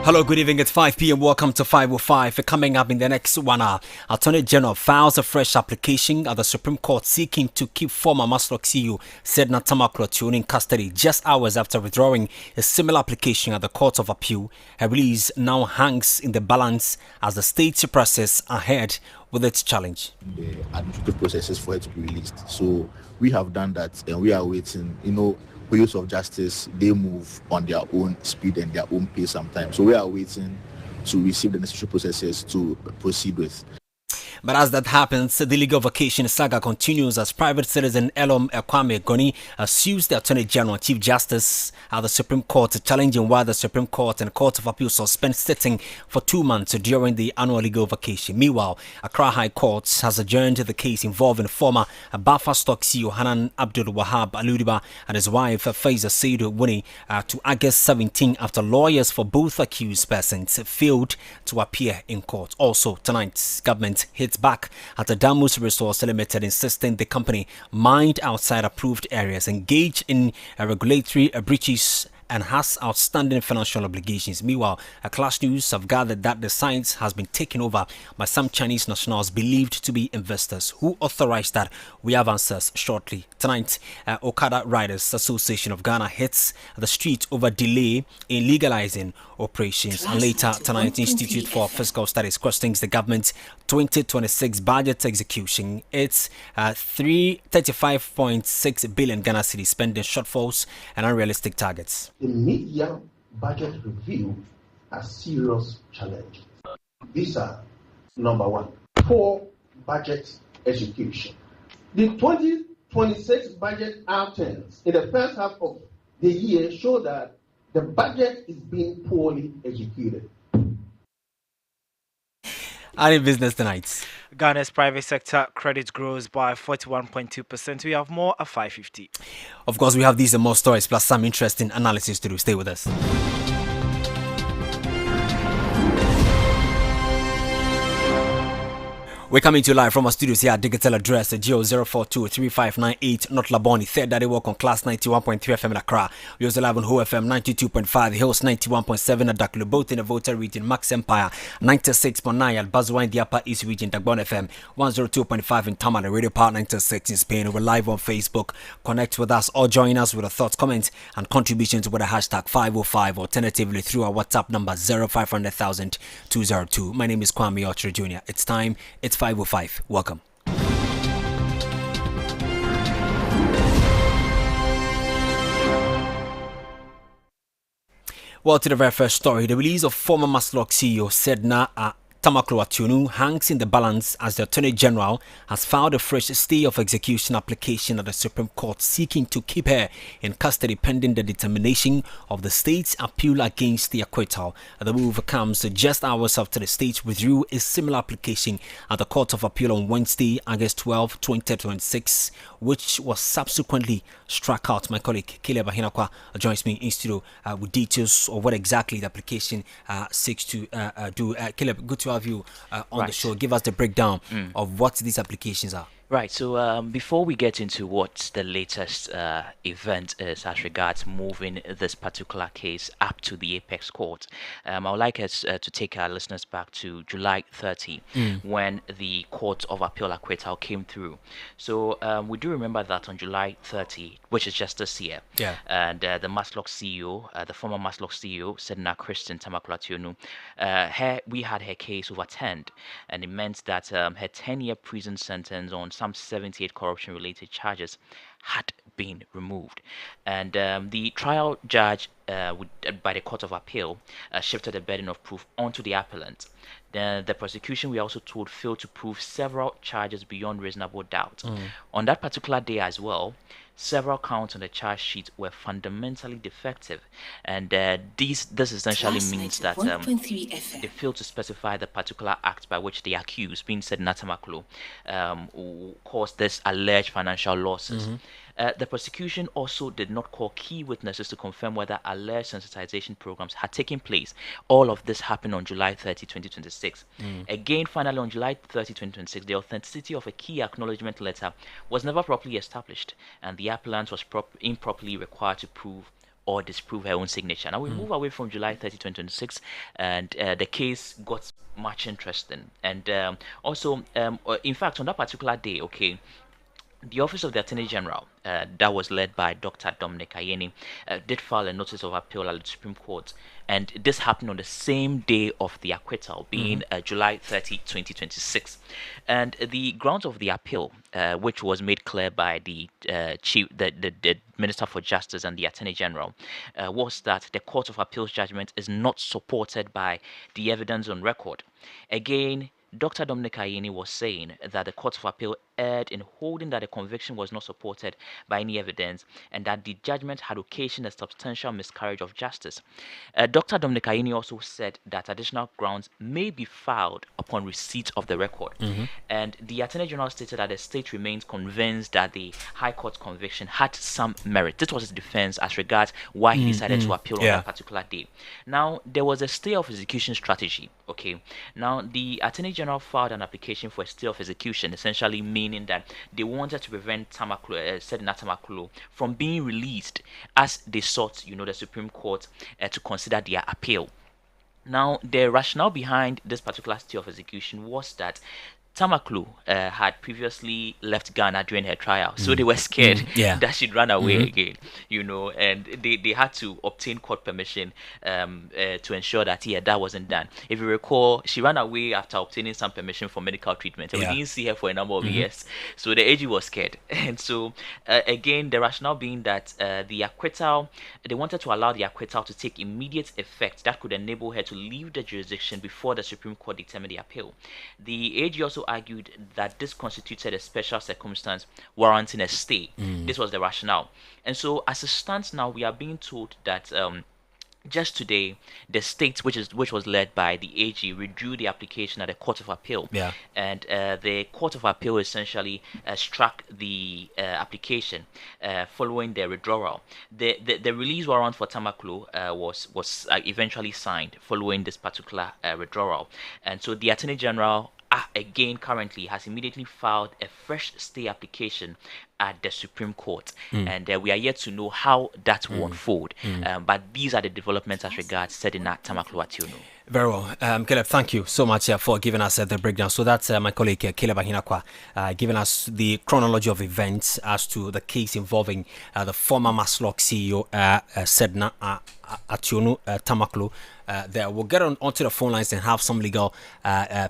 Hello, good evening. It's 5 p.m. Welcome to 505. Coming up in the next 1 hour, Attorney General files a fresh application at the Supreme Court seeking to keep former Maslok CEO Sedna Tamaklo in custody just hours after withdrawing a similar application at the Court of Appeal. Her release now hangs in the balance as the state presses ahead with its challenge. The administrative processes for it to be released. So we have done that and we are waiting. Wheels of justice, they move on their own speed and their own pace sometimes. So we are waiting to receive the necessary processes to proceed with. But as that happens, the legal vacation saga continues as private citizen Elom Kwame Goni sues the Attorney General and Chief Justice at the Supreme Court, challenging why the Supreme Court and Court of Appeal suspend sitting for 2 months during the annual legal vacation. Meanwhile, Accra High Court has adjourned the case involving former Bafa Stock CEO Hanan Abdul Wahab Aludiba and his wife Faiza Saidu Wuni to August 17 after lawyers for both accused persons failed to appear in court. Also, tonight's government hits back at the Damus Resource Limited, insisting the company mined outside approved areas, engage in regulatory breaches, and has outstanding financial obligations. Meanwhile, Clash News have gathered that the site has been taken over by some Chinese nationals believed to be investors. Who authorized that? We have answers shortly. Tonight, Okada Riders Association of Ghana hits the street over delay in legalizing operations. And later tonight, Institute for Fiscal Studies questions the government's 2026 budget execution. It's 35.6 billion Ghana cedi spending shortfalls and unrealistic targets. The mid-year budget review a serious challenge. These are number one, poor budget execution. The 2026 budget outcomes in the first half of the year show that the budget is being poorly executed. And in business tonight, Ghana's private sector credit grows by 41.2%. We have more at 550. Of course, we have these and more stories plus some interesting analysis to do. Stay with us. We're coming to you live from our studios here at digital address 0423598 North Laboni. Third Daddy Walk on Class 91.3 FM in Accra. We also live on Ho FM 92.5, Hills 91.7 at Daklo, both in the Volta region, Max Empire 96.9 at Bazwa in the Upper East region, Dagbon FM 102.5 in Tamale, Radio Power 96 in Spain. We're live on Facebook. Connect with us or join us with your thoughts, comments, and contributions with the hashtag 505, alternatively through our WhatsApp number 0500,000 202. My name is Kwame Okyere Jnr. It's time. It's 505. Welcome. Well, to the very first story, the release of former Maslok CEO Sedna Tamaklo hangs in the balance as the Attorney General has filed a fresh stay of execution application at the Supreme Court seeking to keep her in custody pending the determination of the state's appeal against the acquittal. The move comes just hours after the state withdrew a similar application at the Court of Appeal on Wednesday, August 12, 2026, which was subsequently struck out. My colleague Caleb Ahinakwa joins me in studio with details of what exactly the application seeks to do. Caleb, good to have you on the show. Give us the breakdown of what these applications are. Right, so before we get into what the latest event is as regards moving this particular case up to the Apex Court, I would like us to take our listeners back to July 30 when the Court of Appeal acquittal came through. So we do remember that on July 30, which is just this year, and the Maslok CEO, the former Maslok CEO, Sedna Christian Tamaklo, we had her case overturned, and it meant that her 10-year prison sentence on some 78 corruption-related charges had been removed. And the trial judge by the Court of Appeal shifted the burden of proof onto the appellant. The prosecution, we also told, failed to prove several charges beyond reasonable doubt. On that particular day as well, several counts on the charge sheet were fundamentally defective, and this essentially means that they failed to specify the particular act by which the accused, being said Natamaklo, caused this alleged financial losses. The prosecution also did not call key witnesses to confirm whether alleged sensitization programs had taken place. All of this happened on July 30, 2026. Again, finally, on July 30, 2026, the authenticity of a key acknowledgement letter was never properly established, and the appellant was improperly required to prove or disprove her own signature. Now we move away from July 30, 2026, and the case got much interesting. And in fact, on that particular day, okay, the Office of the Attorney General, that was led by Dr. Dominic Ayeni, did file a notice of appeal at the Supreme Court. And this happened on the same day of the acquittal, being July 30, 2026. And the grounds of the appeal, which was made clear by the the Minister for Justice and the Attorney General, was that the Court of Appeal's judgment is not supported by the evidence on record. Again, Dr. Dominic Ayeni was saying that the Court of Appeal erred in holding that the conviction was not supported by any evidence and that the judgment had occasioned a substantial miscarriage of justice. Dr. Dominic Ayeni also said that additional grounds may be filed upon receipt of the record. And the Attorney General stated that the state remains convinced that the High Court conviction had some merit. This was his defense as regards why he decided to appeal on that particular day. Now, there was a stay of execution strategy. Okay. Now, the Attorney General filed an application for a stay of execution, essentially meaning that they wanted to prevent Sedna Tamaklo from being released as they sought, the Supreme Court to consider their appeal. Now, the rationale behind this particular stay of execution was that Tamaklo had previously left Ghana during her trial, so they were scared that she'd run away again, and they had to obtain court permission to ensure that that wasn't done. If you recall, she ran away after obtaining some permission for medical treatment, and we didn't see her for a number of years, so the AG was scared. And so again, the rationale being that the acquittal, they wanted to allow the acquittal to take immediate effect that could enable her to leave the jurisdiction before the Supreme Court determined the appeal. The AG also argued that this constituted a special circumstance warranting a stay. This was the rationale. And so as it stands now, we are being told that just today, the state, which was led by the AG, withdrew the application at the Court of Appeal. And the Court of Appeal essentially struck the application following their withdrawal. The release warrant for Tamaklo was eventually signed following this particular withdrawal. And so the Attorney General again currently has immediately filed a fresh stay application at the Supreme Court, and we are yet to know how that will unfold. But these are the developments as regards Sedna Tamaklo Ationu. Very well. Caleb, thank you so much for giving us the breakdown. So that's my colleague Caleb Ahinakwa giving us the chronology of events as to the case involving the former Maslok CEO Sedna Ationu Tamaklo. There we'll get onto the phone lines and have some legal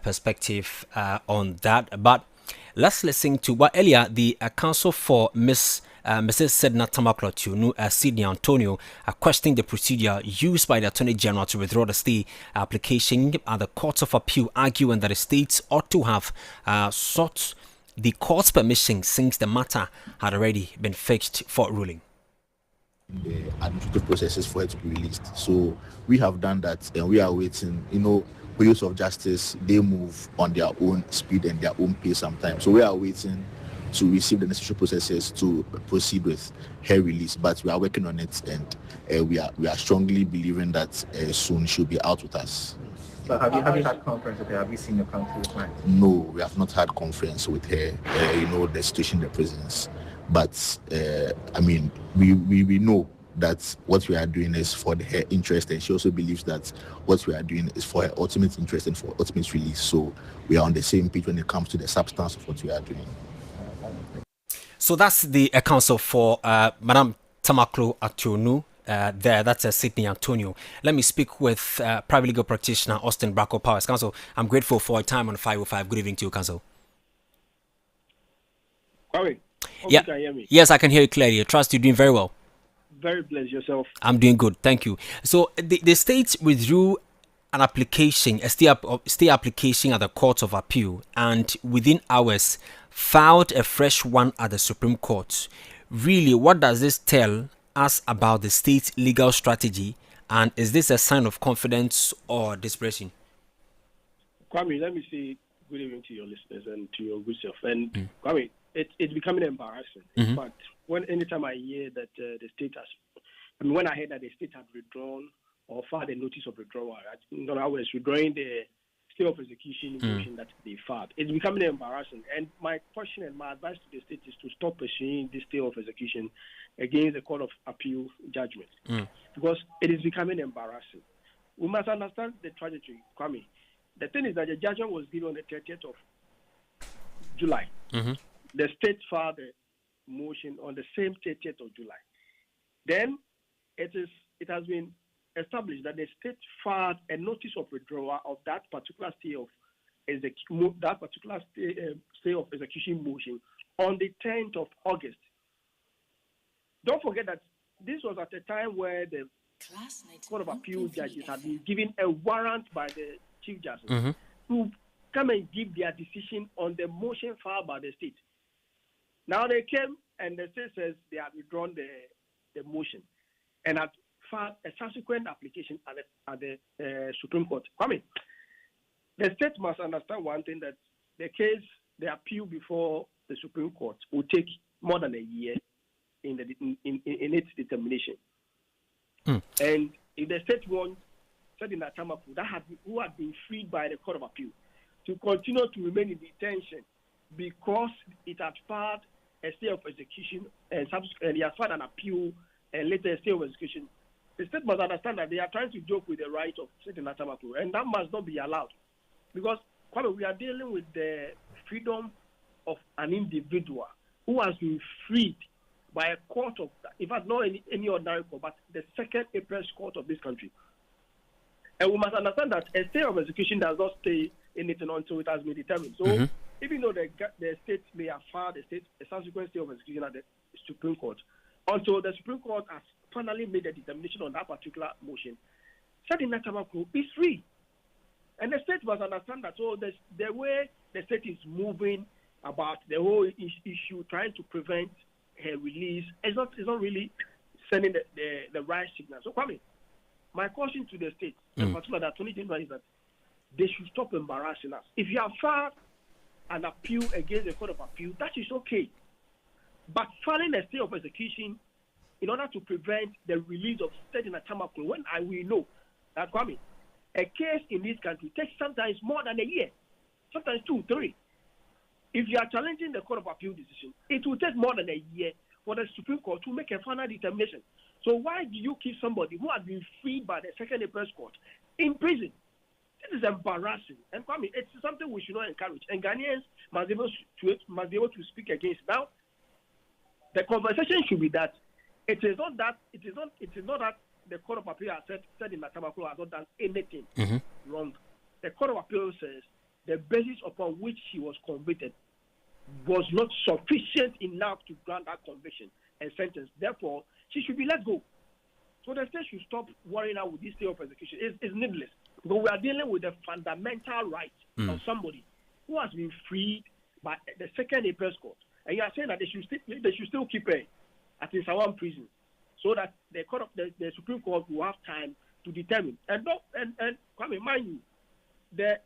perspective on that. But let's listen to what earlier the counsel for Mrs. Sedna Tamaklo Ationu, Sydney Antonio, questioning the procedure used by the Attorney General to withdraw the stay application at the Court of Appeal, arguing that the states ought to have sought the court's permission since the matter had already been fixed for ruling. The administrative processes for it to be released. So we have done that, and we are waiting. Wheels of justice, they move on their own speed and their own pace sometimes. So we are waiting to receive the necessary processes to proceed with her release. But we are working on it, and we are strongly believing that soon she'll be out with us. So have you had conference with her? Have you seen the counsel with her? No, we have not had conference with her. The situation in the prisons. But we know that what we are doing is for her interest, and she also believes that what we are doing is for her ultimate interest and for ultimate release. So we are on the same page when it comes to the substance of what we are doing. So that's the counsel for Madam Tamaklo Ationu. That's Sydney Antonio. Let me speak with private legal practitioner Austin Bracco Powers. Counsel, I'm grateful for your time on 505. Good evening to you, Counsel. Kwame, yeah. You can hear me. Yes, I can hear you clearly. I trust you're doing very well. Very blessed. Yourself? I'm doing good, thank you. So the state withdrew an application, a stay application at the Court of Appeal, and within hours filed a fresh one at the Supreme Court. Really, what does this tell us about the state's legal strategy, and is this a sign of confidence or desperation? Kwame, let me say good evening to your listeners and to your good self. And Kwame, it's becoming embarrassing. In fact, anytime I hear that the state has, when I heard that the state had withdrawn or filed a notice of withdrawal, I was withdrawing the stay of execution motion that they filed. It's becoming embarrassing. And my question and my advice to the state is to stop pursuing this stay of execution against the Court of Appeal judgment because it is becoming embarrassing. We must understand the trajectory, Kwame. The thing is that the judgment was given on the 30th of July. The state filed a motion on the same 30th of July. Then it has been established that the state filed a notice of withdrawal of that particular stay of execution motion on the 10th of August. Don't forget that this was at a time where the Court of Appeal judges had been given a warrant by the Chief Justice to come and give their decision on the motion filed by the state. Now they came and the state says they have withdrawn the motion and had filed a subsequent application at the Supreme Court. I mean, the state must understand one thing, that the appeal before the Supreme Court will take more than a year in its determination. And if the state wants Sedina Tamaku, who had been freed by the Court of Appeal, to continue to remain in detention because it had filed a stay of execution and he has filed an appeal and later a stay of execution, the state must understand that they are trying to joke with the right of Sedina Tamaku, and that must not be allowed. Because we are dealing with the freedom of an individual who has been freed by a court of, in fact, not any ordinary court, but the second apex court of this country. And we must understand that a stay of execution does not stay in it until it has been determined. So even though the state may have filed a subsequent stay of execution at the Supreme Court, until the Supreme Court has finally made a determination on that particular motion, Sedina Tamaku is free. And the state must understand that. So the way the state is moving about the whole issue, trying to prevent her release, is not really sending the right signal. So, Kwame, my caution to the state, in particular the Attorney General, is that they should stop embarrassing us. If you have filed an appeal against the Court of Appeal, that is okay. But filing a stay of execution in order to prevent the release of Sedina Tamaku, when we know that, Kwame, a case in this country takes sometimes more than a year, sometimes 2, 3. If you are challenging the Court of Appeal decision, it will take more than a year for the Supreme Court to make a final determination. So why do you keep somebody who has been freed by the second apex court in prison? This is embarrassing. And Kwame, it's something we should not encourage. And Ghanaians must be able to speak against. Now, the conversation should be that it is not that the Court of Appeal has said in Tamaku has not done anything wrong. The Court of Appeal says the basis upon which she was convicted was not sufficient enough to grant that conviction and sentence. Therefore, she should be let go. So the state should stop worrying out with this stay of execution. It's needless. Because we are dealing with the fundamental right of somebody who has been freed by the second apex court. And you are saying that they should still keep her at Insawam prison so that the Supreme Court will have time to determine. And Kwame, mind you, the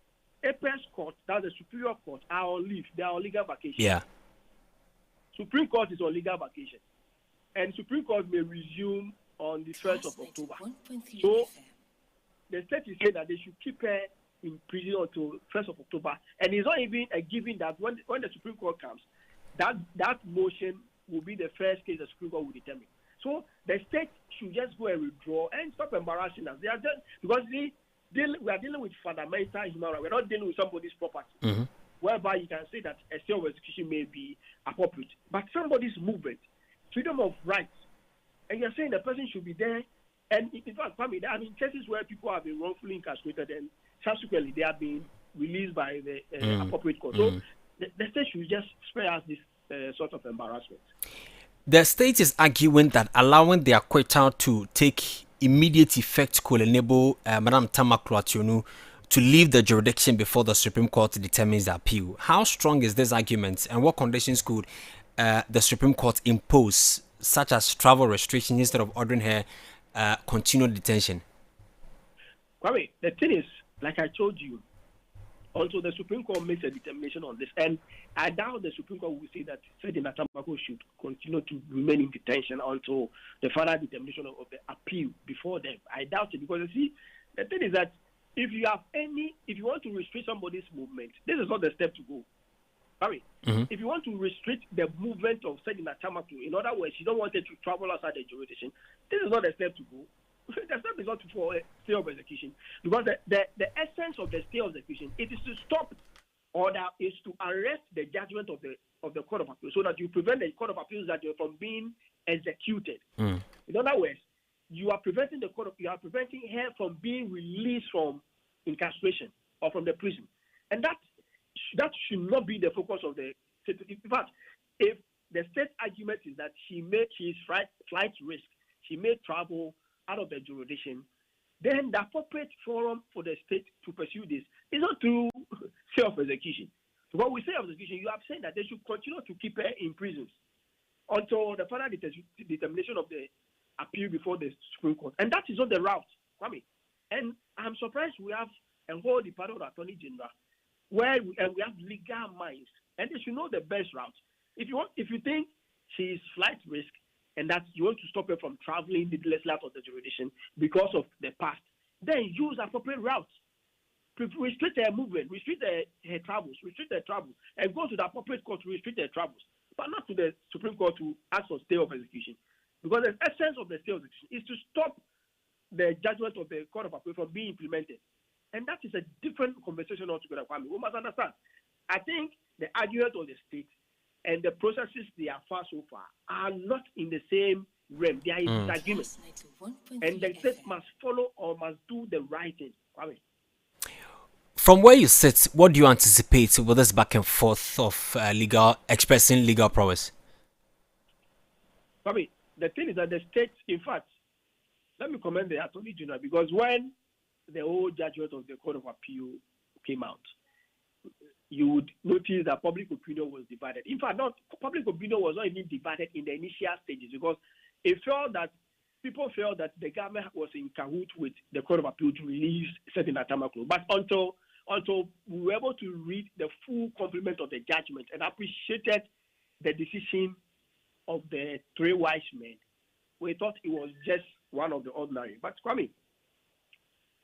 apex court, that's the Superior Court, are on leave. They are on legal vacation. Yeah. Supreme Court is on legal vacation. And Supreme Court may resume on the 1st of October. So the state is saying that they should keep her in prison until 1st of October. And it's not even a given that when the Supreme Court comes, that motion will be the first case the Supreme Court will determine. So the state should just go and withdraw and stop embarrassing us. They are just, because we are dealing with fundamental human rights. We're not dealing with somebody's property, whereby you can say that a stay of execution may be appropriate. But somebody's movement, freedom of rights, and you're saying the person should be there. And in fact, Kwame, there have been cases where people have been wrongfully incarcerated and subsequently they have been released by the appropriate court. So the state should just spare us this sort of embarrassment. The state is arguing that allowing the acquittal to take immediate effect could enable Madam Tamaku Ationu to leave the jurisdiction before the Supreme Court determines the appeal. How strong is this argument, and what conditions could the Supreme Court impose, such as travel restrictions, instead of ordering her continued detention? Kwame, the thing is, like I told you, until the Supreme Court makes a determination on this, and I doubt the Supreme Court will say that Sedina Tamaku should continue to remain in detention until the final determination of the appeal before them. I doubt it, because you see, the thing is that if you want to restrict somebody's movement, this is not the step to go. Sorry. If you want to restrict the movement of Sedina Tamaku, in other words, you don't want it to travel outside the jurisdiction, this is not the step to go. The step is not for a stay of execution, because the essence of the stay of execution, it is to stop order, is to arrest the judgment of the Court of Appeal, so that you prevent the Court of Appeals that from being executed. In other words, you are preventing her from being released from incarceration or from the prison, and that should not be the focus of the state. In fact, if the state argument is that she is flight risk, she may travel out of the jurisdiction, then the appropriate forum for the state to pursue this is not through self-execution. So when we say execution, you have said that they should continue to keep her in prisons until the final determination of the appeal before the Supreme Court. And that is not the route, Kwame. And I'm surprised we have a whole Department of Attorney General where we have legal minds, and they should know the best route. If you think she is flight risk and that you want to stop her from traveling needlessly out of the jurisdiction because of the past, then use appropriate routes. Restrict her movement, restrict her travels, and go to the appropriate court to restrict her travels, but not to the Supreme Court to ask for stay of execution. Because the essence of the stay of execution is to stop the judgment of the Court of Appeal from being implemented. And that is a different conversation altogether, Kwame. We must understand. I think the argument of the state and the processes they are far so far are not in the same realm. They are in disagreement. And the state must follow or must do the right thing, Kwame. From where you sit, what do you anticipate with this back and forth of expressing legal prowess? Kwame, the thing is that the state, in fact, let me commend the Attorney General, because when the whole judgment of the Court of Appeal came out, you would notice that public opinion was divided. In fact, public opinion was not even divided in the initial stages, because people felt that the government was in cahoots with the Court of Appeal to release certain Atamaklo. But until we were able to read the full complement of the judgment and appreciated the decision of the three wise men, we thought it was just one of the ordinary. But Kwame,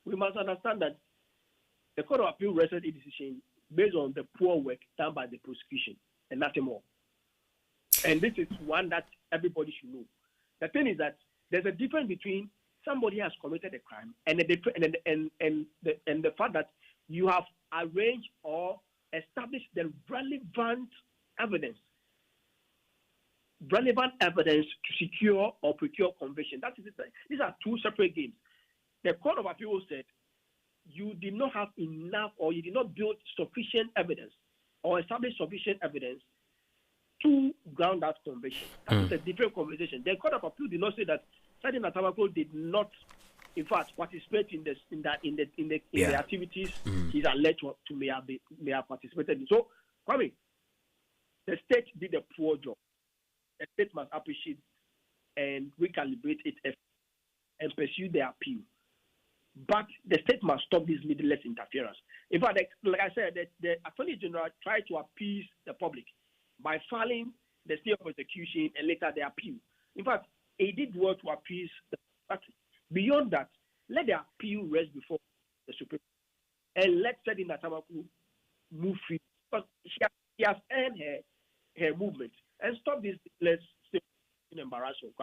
we must understand that the Court of Appeal rested a decision based on the poor work done by the prosecution and nothing more. And this is one that everybody should know. The thing is that there's a difference between somebody has committed a crime and the fact that you have arranged or established the relevant evidence to secure or procure conviction. These are two separate games. The Court of Appeal said you did not have enough, or you did not build sufficient evidence or establish sufficient evidence to ground that conviction. That is a different conversation. The Court of Appeal did not say that Sergeant Atamako did not, in fact, participate in the activities he's alleged to may have participated in. So, Kwame, the state did a poor job. The state must appreciate and recalibrate its efforts and pursue the appeal. But the state must stop this needless interference. In fact, like I said, the Attorney General tried to appease the public by filing the stay of execution and later the appeal. In fact, he did well to appease the party. Beyond that, let the appeal rest before the Supreme Court and let Sedina Tamaku move free, because she has earned her movement, and stop this needless embarrassment.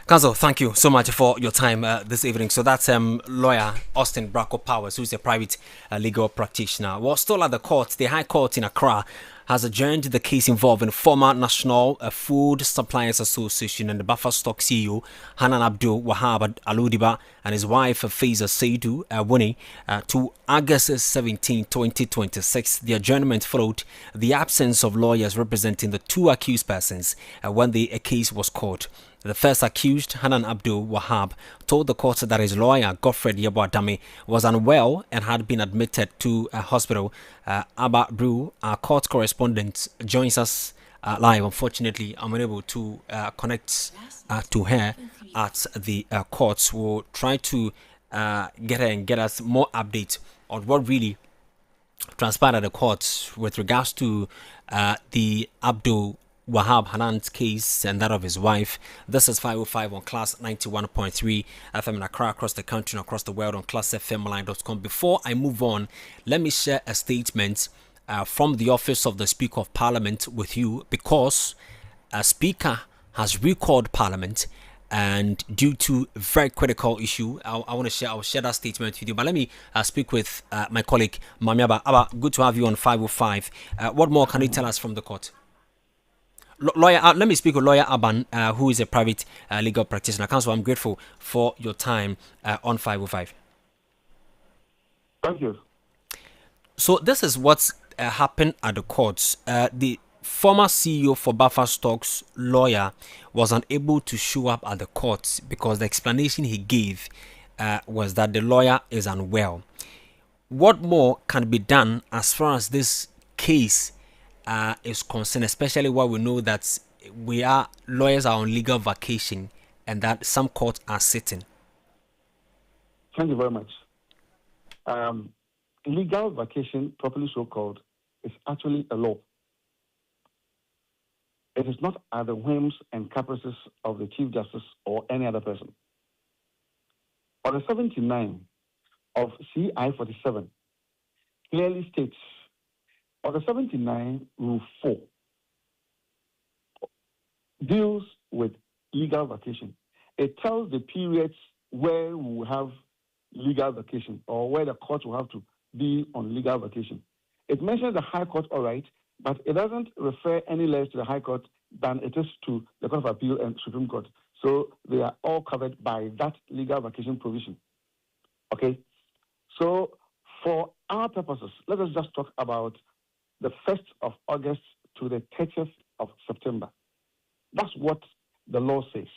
Counsel, thank you so much for your time this evening. So that's lawyer Austin Bracco Powers, who's a private legal practitioner. Well, still at the court, the High Court in Accra has adjourned the case involving former National Food Suppliers Association and the Buffer Stock CEO Hanan Abdul Wahab Aludiba and his wife Faiza Saidu Wuni to August 17, 2026. The adjournment followed the absence of lawyers representing the two accused persons when the case was called. The first accused, Hanan Abdul Wahab, told the court that his lawyer, Godfred Yebo Adame, was unwell and had been admitted to a hospital. Abba Brew, our court correspondent, joins us live. Unfortunately, I'm unable to connect to her at the courts. We'll try to get her and get us more updates on what really transpired at the courts with regards to the Abdul Wahab Hanan's case and that of his wife. This is 505 on Class 91.3 FM in Accra, across the country and across the world on classfmline.com. Before I move on, let me share a statement from the Office of the Speaker of Parliament with you, because a Speaker has recalled Parliament, and due to a very critical issue, I'll share that statement with you. But let me speak with my colleague Mamiaba. Abba, good to have you on 505. What more can you tell us from the court? Lawyer, let me speak with Lawyer Aban, who is a private legal practitioner. Counsel, I'm grateful for your time on 505. Thank you. So this is what's happened at the courts. The former CEO for Buffer Stocks, lawyer, was unable to show up at the courts because the explanation he gave was that the lawyer is unwell. What more can be done as far as this case is concerned, especially while we know that lawyers are on legal vacation and that some courts are sitting? Thank you very much. Legal vacation, properly so called, is actually a law. It is not at the whims and caprices of the Chief Justice or any other person. Order 79 of CI 47 clearly states, Order 79, Rule 4, deals with legal vacation. It tells the periods where we will have legal vacation or where the court will have to be on legal vacation. It mentions the High Court, all right, but it doesn't refer any less to the High Court than it is to the Court of Appeal and Supreme Court. So they are all covered by that legal vacation provision. Okay? So for our purposes, let us just talk about the 1st of August to the 30th of September. That's what the law says.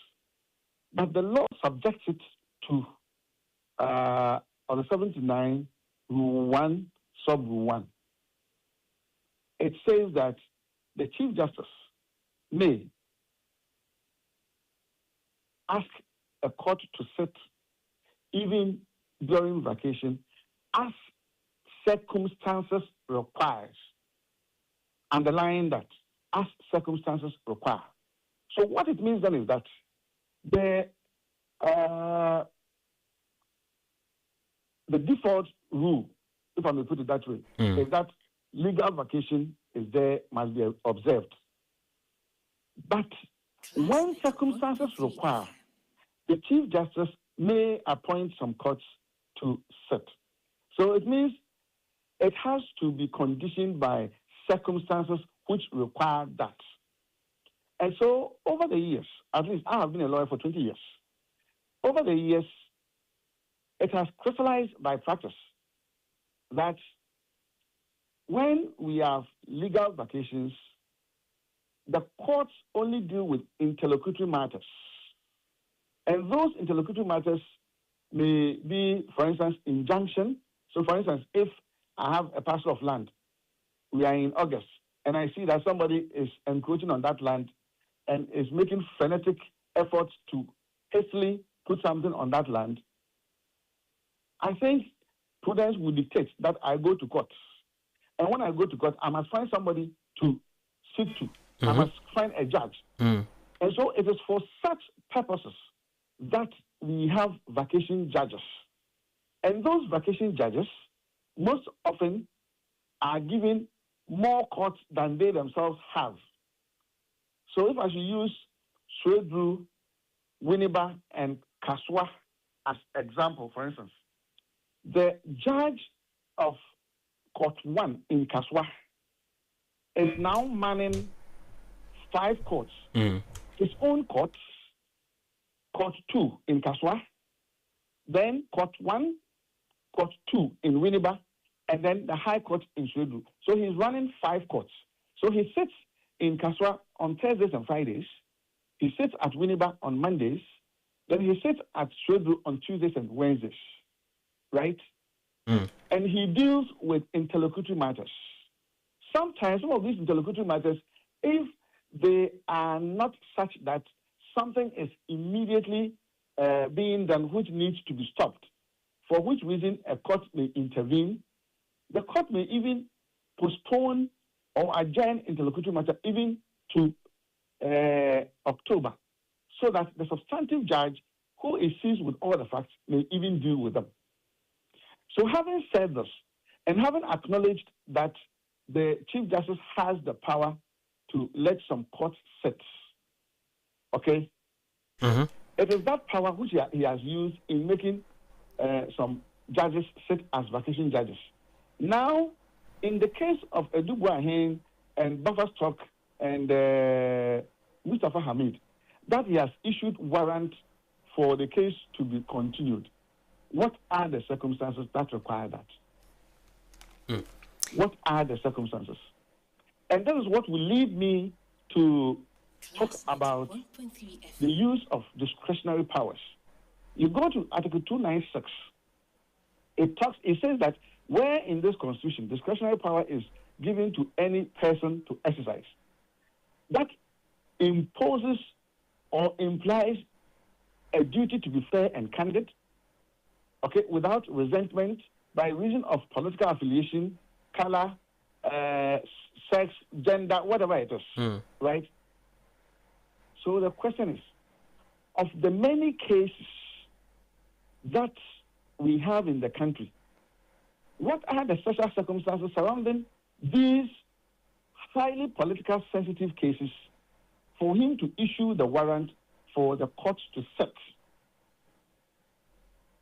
But the law subjects it to Order 79, Rule 1, Sub Rule 1. It says that the Chief Justice may ask a court to sit even during vacation as circumstances requires. Underlying that, as circumstances require. So what it means then is that the default rule, if I may put it that way, is that legal vacation is there, must be observed. But when circumstances require, the Chief Justice may appoint some courts to sit. So it means it has to be conditioned by circumstances which require that. And so over the years, at least I have been a lawyer for 20 years, over the years, it has crystallized by practice that when we have legal vacations, the courts only deal with interlocutory matters. And those interlocutory matters may be, for instance, injunction. So, for instance, if I have a parcel of land, we are in August, and I see that somebody is encroaching on that land and is making frenetic efforts to hastily put something on that land, I think prudence will dictate that I go to court. And when I go to court, I must find somebody to sit to. I must find a judge. And so it is for such purposes that we have vacation judges. And those vacation judges most often are given more courts than they themselves have. So if I should use Swedru, Winneba, and Kaswa as example, for instance, the judge of Court 1 in Kaswa is now manning 5 courts. His own court, Court 2 in Kaswa, then Court 1, Court 2 in Winneba, and then the High Court in Swedru. So he's running 5 courts. So he sits in Kaswa on Thursdays and Fridays. He sits at Winneba on Mondays. Then he sits at Swedru on Tuesdays and Wednesdays. Right? And he deals with interlocutory matters. Sometimes some of these interlocutory matters, if they are not such that something is immediately being done which needs to be stopped, for which reason a court may intervene, the court may even postpone or adjourn interlocutory matter even to October, so that the substantive judge who is seized with all the facts may even deal with them. So having said this, and having acknowledged that the Chief Justice has the power to let some courts sit, okay? Mm-hmm. It is that power which he has used in making some judges sit as vacation judges. Now, in the case of Edubuahin and Bufferstock and Mustafa Hamid, that he has issued warrant for the case to be continued. What are the circumstances that require that? What are the circumstances? And that is what will lead me to talk about the use of discretionary powers. You go to Article 296. It says that where in this Constitution discretionary power is given to any person to exercise, that imposes or implies a duty to be fair and candid, okay, without resentment by reason of political affiliation, color, sex, gender, whatever it is, right? So the question is, of the many cases that we have in the country, what are the special circumstances surrounding these highly political sensitive cases for him to issue the warrant for the court to set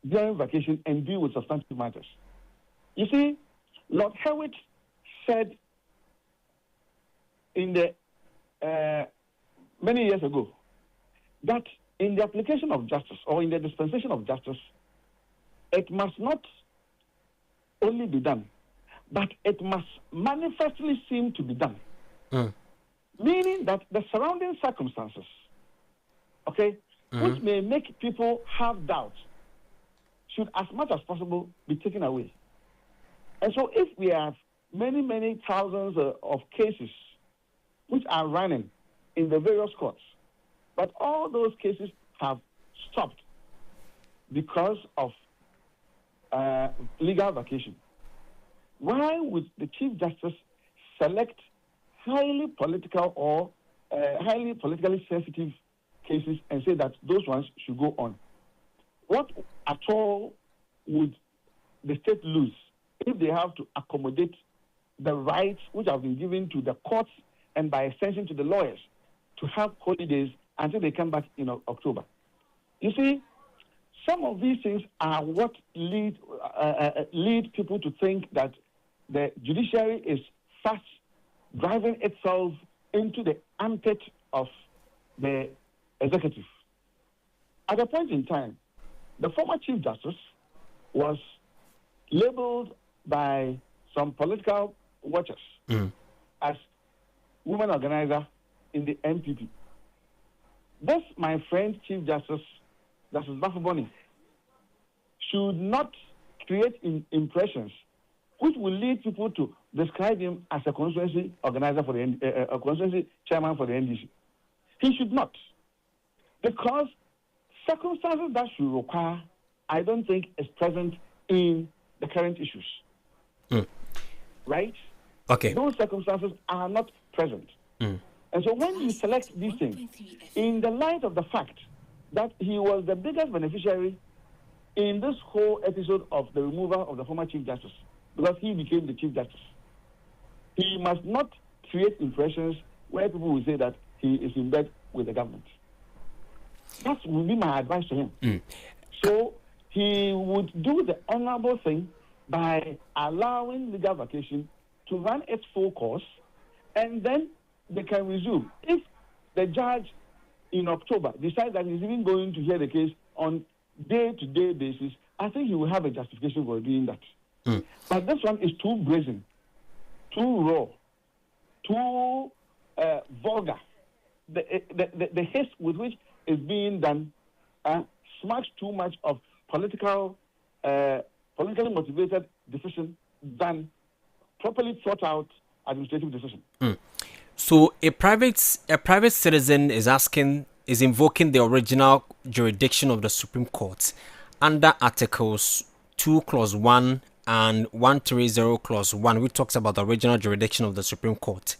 during vacation and deal with substantive matters? You see, Lord Hewitt said in the many years ago that in the application of justice or in the dispensation of justice, it must not only be done, but it must manifestly seem to be done. Meaning that the surrounding circumstances, okay, which may make people have doubts, should as much as possible be taken away. And so if we have many, many thousands of cases which are running in the various courts, but all those cases have stopped because of legal vacation, why would the Chief Justice select highly political or highly politically sensitive cases and say that those ones should go on? What at all would the state lose if they have to accommodate the rights which have been given to the courts and by extension to the lawyers to have holidays until they come back in October? You see, some of these things are what lead people to think that the judiciary is fast driving itself into the armpit of the executive. At a point in time, the former Chief Justice was labeled by some political watchers as woman organizer in the MPP. This, my friend, Chief Justice Bafuboni, should not create impressions which will lead people to describe him as a constituency organizer for the a constituency chairman for the NDC. He should not, because circumstances that should require, I don't think, is present in the current issues. Right? Okay. Those circumstances are not present. And so when you select these things, in the light of the fact that he was the biggest beneficiary in this whole episode of the removal of the former Chief Justice, because he became the Chief Justice, he must not create impressions where people will say that he is in bed with the government. That would be my advice to him. So he would do the honorable thing by allowing legal vacation to run its full course, and then they can resume. If the judge in October decides that he's even going to hear the case on day-to-day basis, I think he will have a justification for doing that. But this one is too brazen, too raw, too vulgar. The haste with which it's being done smacks too much of politically motivated decision than properly thought out administrative decision. So a private citizen is invoking the original jurisdiction of the Supreme Court under Articles 2 Clause 1 and 130 Clause 1, which talks about the original jurisdiction of the Supreme Court.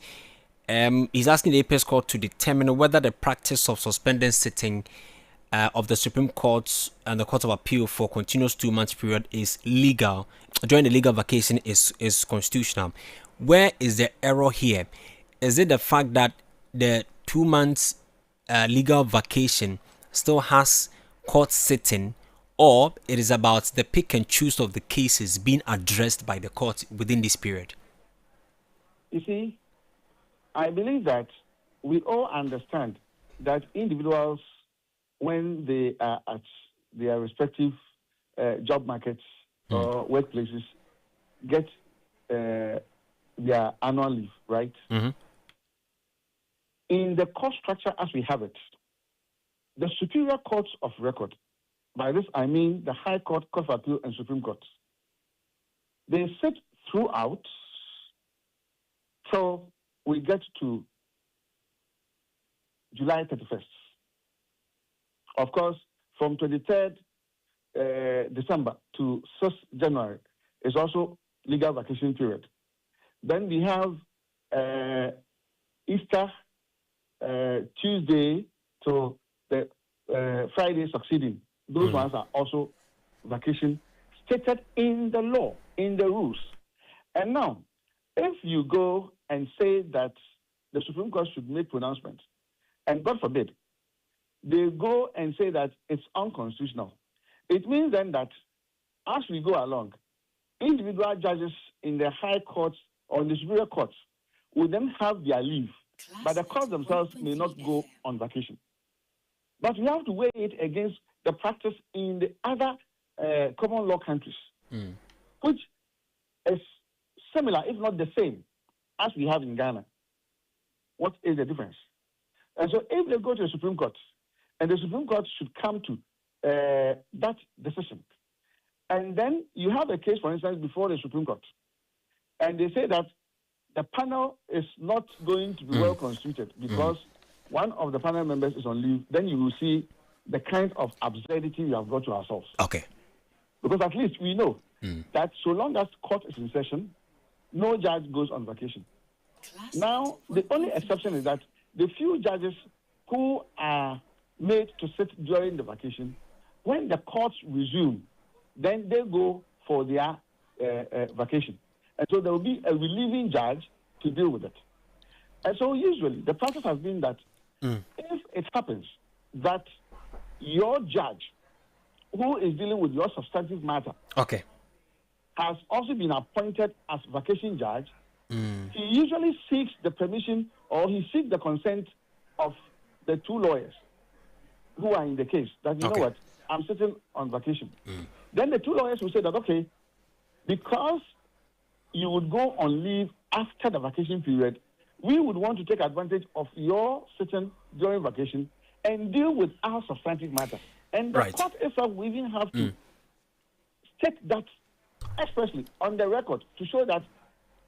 He's asking the Apex Court to determine whether the practice of suspending sitting of the Supreme Court and the Court of Appeal for continuous 2 month period is legal during the legal vacation is constitutional. Where is the error here? Is it the fact that the 2 months legal vacation still has court sitting, or it is about the pick and choose of the cases being addressed by the court within this period? You see, I believe that we all understand that individuals, when they are at their respective job markets or workplaces, get their annual leave, right? Mm-hmm. In the court structure as we have it, the superior courts of record, by this I mean the High Court, Court of Appeal, and Supreme Court, they sit throughout till we get to July 31st. Of course, from 23rd December to 6th January is also legal vacation period. Then we have Easter Tuesday to the Friday succeeding. Those ones are also vacation stated in the law, in the rules. And now, if you go and say that the Supreme Court should make pronouncements, and God forbid, they go and say that it's unconstitutional, it means then that as we go along, individual judges in the high courts or in the superior courts will then have their leave, but the courts themselves may not go on vacation. But we have to weigh it against the practice in the other common law countries, which is similar, if not the same, as we have in Ghana. What is the difference? And so if they go to the Supreme Court, and the Supreme Court should come to that decision, and then you have a case, for instance, before the Supreme Court, and they say that the panel is not going to be well constituted because one of the panel members is on leave, then you will see the kind of absurdity we have got to ourselves. Okay. Because at least we know that so long as court is in session, no judge goes on vacation. Now, the only exception is that the few judges who are made to sit during the vacation, when the courts resume, then they go for their vacation. And so there will be a relieving judge to deal with it. And so usually the practice has been that if it happens that your judge who is dealing with your substantive matter has also been appointed as vacation judge, he usually seeks the permission or he seeks the consent of the two lawyers who are in the case that, you know what, I'm sitting on vacation. Then the two lawyers will say that, okay, because you would go on leave after the vacation period, we would want to take advantage of your sitting during vacation and deal with our substantive matter. And the court itself will even have to state that expressly on the record to show that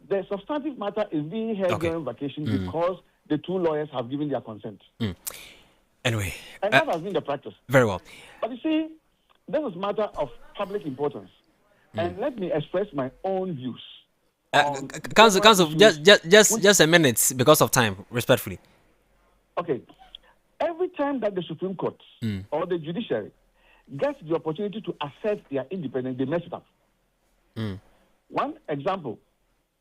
the substantive matter is being held during vacation because the two lawyers have given their consent. Anyway. And that has been the practice. Very well. But you see, this is a matter of public importance. And let me express my own views. Counsel, just a minute because of time, respectfully. Okay. Every time that the Supreme Court or the judiciary gets the opportunity to assert their independence, they mess it up. One example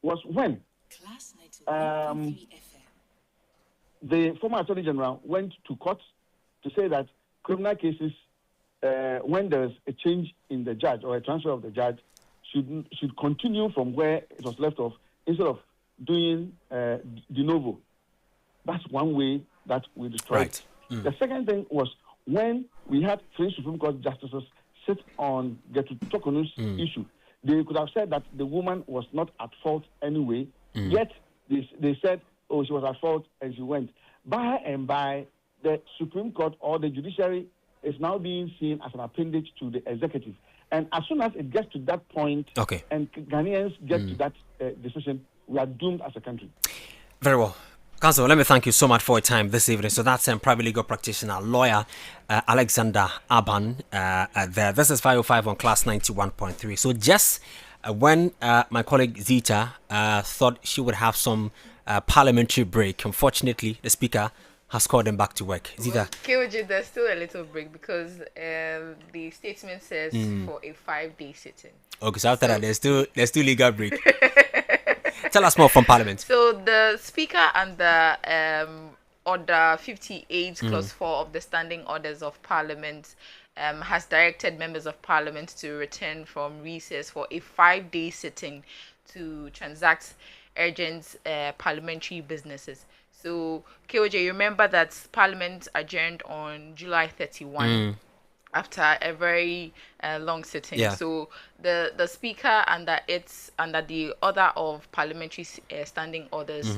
was when the former Attorney General went to court to say that criminal cases, when there's a change in the judge or a transfer of the judge, should continue from where it was left off instead of doing de novo. That's one way that we destroyed it. The second thing was when we had 3 Supreme Court justices sit on Getu Tokonu's issue. They could have said that the woman was not at fault anyway, yet they said, oh, she was at fault and she went. By and by, the Supreme Court or the judiciary is now being seen as an appendage to the executive. And as soon as it gets to that point, and Ghanaians get to that decision, we are doomed as a country. Very well. Counsel, let me thank you so much for your time this evening. So that's private legal practitioner, lawyer Alexander Aban there. This is 505 on Class 91.3. So just when my colleague Zita thought she would have some parliamentary break. Unfortunately, the speaker has called them back to work. Zita. KOJ, there's still a little break because the statement says for a 5-day sitting. Okay, so after that, there's still legal break. Tell us more from Parliament. So the Speaker and the Order 58 Clause 4 of the Standing Orders of Parliament has directed members of Parliament to return from recess for a 5-day sitting to transact urgent parliamentary businesses. So, KOJ, you remember that Parliament adjourned on July 31 after a very long sitting. Yeah. So the Speaker under the order of parliamentary standing orders,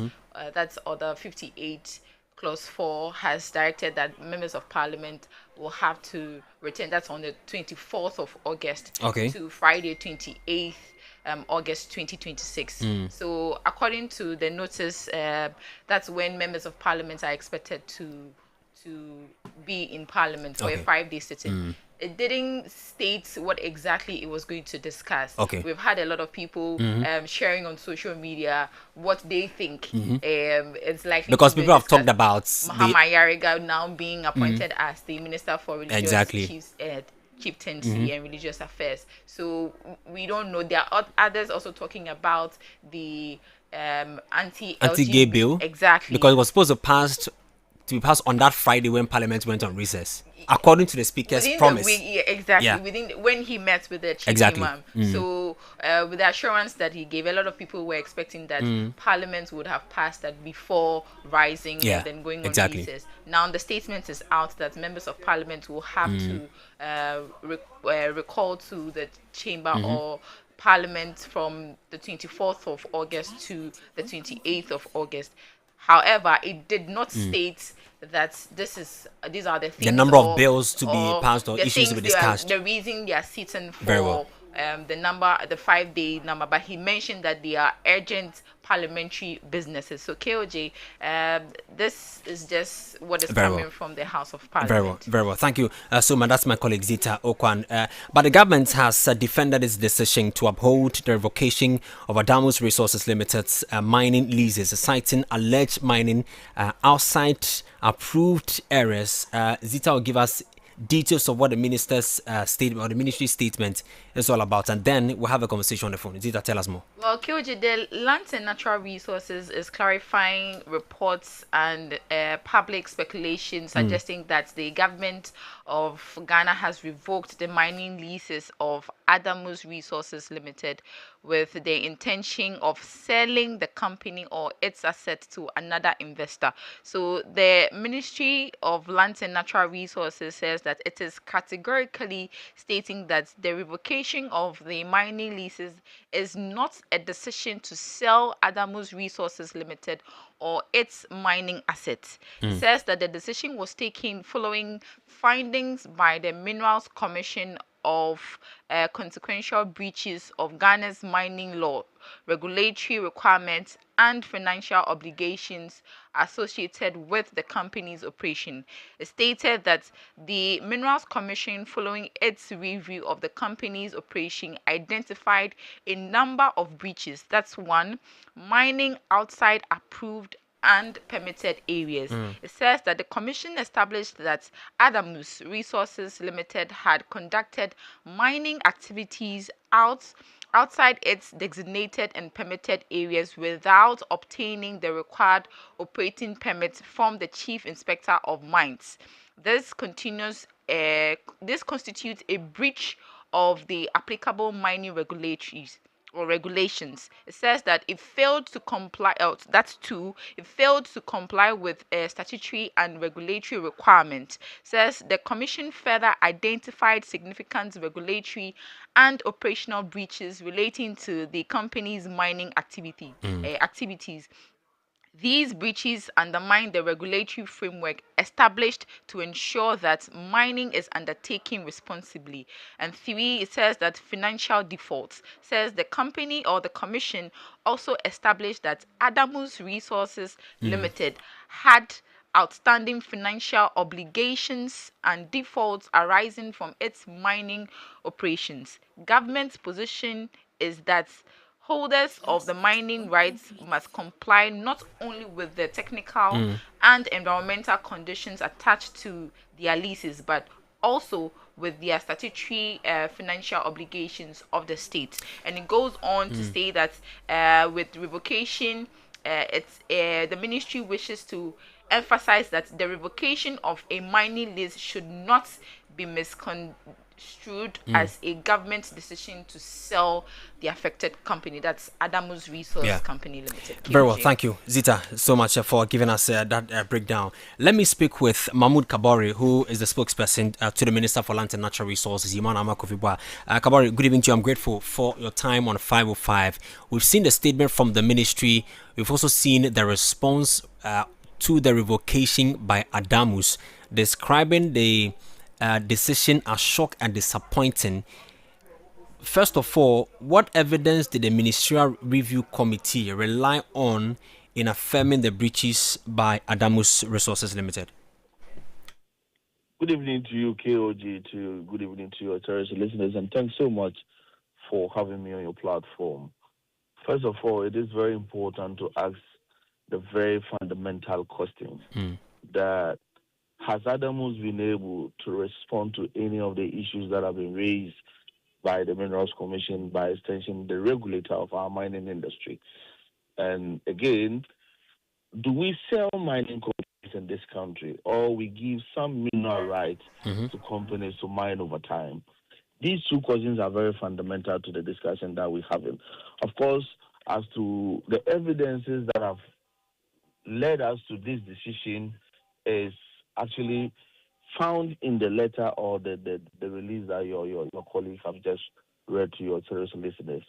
that's Order 58 Clause 4, has directed that members of Parliament will have to return. That's on the 24th of August to Friday 28th August 2026. So according to the notice, that's when members of Parliament are expected to be in Parliament for a 5-day sitting. It didn't state what exactly it was going to discuss. We've had a lot of people sharing on social media what they think it's likely because to people have talked about Mahama Yariga now being appointed as the Minister for Religious Chieftaincy and Religious Affairs. So we don't know. There are others also talking about the anti-gay bill. Exactly. Because it was supposed to be passed on that Friday when Parliament went on recess, according to the Speaker's promise. When he met with the chief imam. So with the assurance that he gave, a lot of people were expecting that Parliament would have passed that before rising and then going on recess. Now the statement is out that members of Parliament will have to recall to the chamber or Parliament from the 24th of August to the 28th of August. However, it did not state that these are the things, the number of bills to be passed or issues to be discussed. The reason they are sitting for the 5-day number, but he mentioned that they are urgent parliamentary businesses. So KOJ, this is just what is coming from the House of Parliament. Very well. Thank you. So that's my colleague Zita Okwan. But the government has defended its decision to uphold the revocation of Adamus Resources Limited's mining leases, citing alleged mining outside approved areas. Zita will give us details of what the minister's statement or the ministry statement is all about, and then we'll have a conversation on the phone. Zita, tell us more. Well, KOJ, the Lands and Natural Resources is clarifying reports and public speculation suggesting that the government of Ghana has revoked the mining leases of Adamus Resources Limited with the intention of selling the company or its assets to another investor. So the Ministry of Lands and Natural Resources says that it is categorically stating that the revocation of the mining leases is not a decision to sell Adamus Resources Limited or its mining assets. It says that the decision was taken following findings by the Minerals Commission of consequential breaches of Ghana's mining law, regulatory requirements, and financial obligations associated with the company's operation. It stated that the Minerals Commission, following its review of the company's operation, identified a number of breaches. That's one, mining outside approved and permitted areas. It says that the commission established that Adamus Resources Limited had conducted mining activities outside its designated and permitted areas without obtaining the required operating permits from the Chief Inspector of Mines. This constitutes a breach of the applicable mining regulations. It says that it failed to comply. It failed to comply with statutory and regulatory requirements. Says the commission further identified significant regulatory and operational breaches relating to the company's mining activities. These breaches undermine the regulatory framework established to ensure that mining is undertaken responsibly. And three, it says that financial defaults. Says the company or the commission also established that Adamus Resources Limited had outstanding financial obligations and defaults arising from its mining operations. Government's position is that holders of the mining rights must comply not only with the technical and environmental conditions attached to their leases, but also with their statutory financial obligations of the state. And it goes on to say that with revocation, the ministry wishes to emphasize that the revocation of a mining lease should not be misconstrued as a government decision to sell the affected company. That's Adamus Resource Company Limited. Very well, thank you, Zita, so much for giving us that breakdown. Let me speak with Mahmoud Kabori, who is the spokesperson to the Minister for Land and Natural Resources, Iman Amakofibwa. Kabori, good evening to you. I'm grateful for your time on 505. We've seen the statement from the ministry. We've also seen the response to the revocation by Adamus, describing the decision as shock and disappointing. First of all, what evidence did the Ministerial Review Committee rely on in affirming the breaches by Adamus Resources Limited? Good evening to you, KOG, good evening to your terrorist listeners, and thanks so much for having me on your platform. First of all, it is very important to ask the very fundamental question that has Adamus been able to respond to any of the issues that have been raised by the Minerals Commission, by extension, the regulator of our mining industry? And again, do we sell mining companies in this country, or we give some mineral rights to companies to mine over time? These two questions are very fundamental to the discussion that we're having. Of course, as to the evidences that have led us to this decision is actually found in the letter or the release that your colleagues have just read to your terrorist listeners.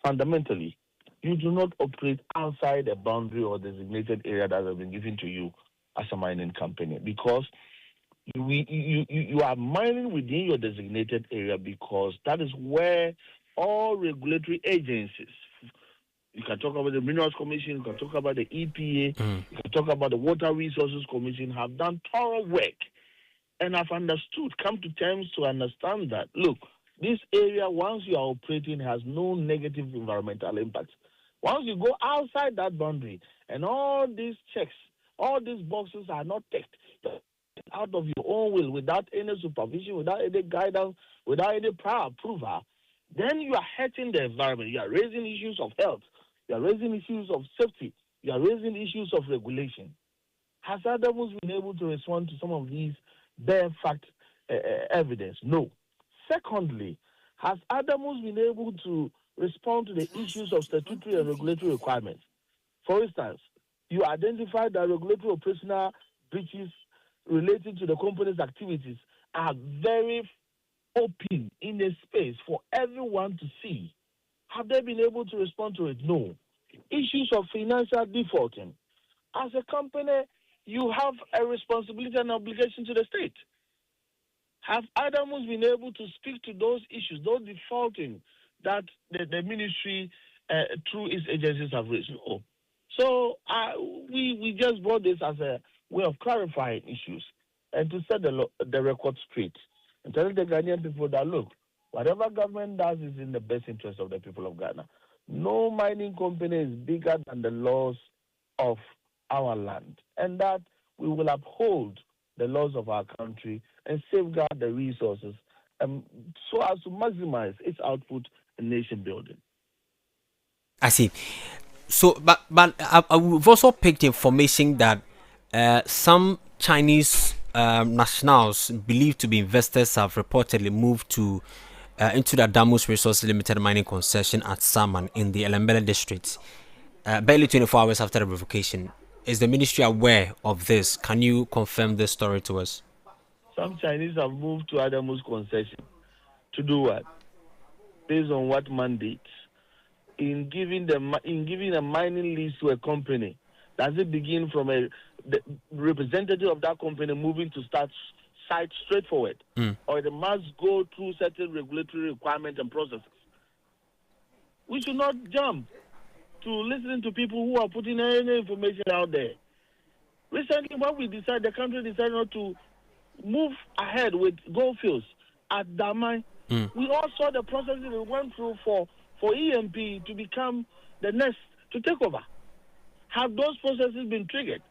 Fundamentally, you do not operate outside a boundary or designated area that has been given to you as a mining company, because you are mining within your designated area, because that is where all regulatory agencies, you can talk about the Minerals Commission, you can talk about the EPA, you can talk about the Water Resources Commission, have done thorough work and have understood, come to terms to understand that, look, this area, once you are operating, has no negative environmental impact. Once you go outside that boundary and all these checks, all these boxes are not ticked out of your own will, without any supervision, without any guidance, without any prior approval, then you are hurting the environment. You are raising issues of health. You are raising issues of safety. You are raising issues of regulation. Has Adamus been able to respond to some of these bare fact evidence? No. Secondly, has Adamus been able to respond to the issues of statutory and regulatory requirements? For instance, you identified that regulatory operational breaches relating to the company's activities are very open in a space for everyone to see. Have they been able to respond to it? No. Issues of financial defaulting. As a company, you have a responsibility and obligation to the state. Have Adamus been able to speak to those issues, those defaulting that the ministry through its agencies have raised? No. So we just brought this as a way of clarifying issues and to set the record straight and telling the Ghanaian people that, look, whatever government does is in the best interest of the people of Ghana. No mining company is bigger than the laws of our land, and that we will uphold the laws of our country and safeguard the resources so as to maximize its output in nation building. I see. So, but we've also picked information that some Chinese nationals believed to be investors have reportedly moved to into the Adamus Resources Limited mining concession at Saman in the Elembele district, barely 24 hours after the revocation. Is the ministry aware of this? Can you confirm this story to us? Some Chinese have moved to Adamus concession to do what? Based on what mandate? In giving a mining lease to a company, does it begin from the representative of that company moving to start site straightforward, or it must go through certain regulatory requirements and processes? We should not jump to listening to people who are putting any information out there. Recently, when the country decided not to move ahead with goldfields at Damai, we all saw the processes we went through for for EMP to become the next to take over? Have those processes been triggered?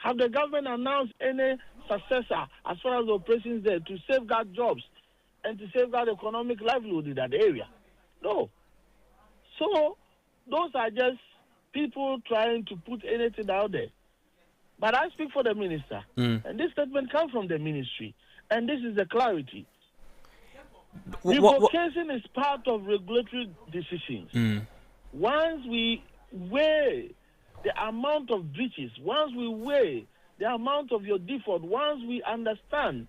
Have the government announced any successor as far as the operations there to safeguard jobs and to safeguard economic livelihood in that area? No. So those are just people trying to put anything out there. But I speak for the minister, and this statement comes from the ministry, and this is the clarity. Revocation is part of regulatory decisions. Once we weigh the amount of breaches, once we weigh the amount of your default, once we understand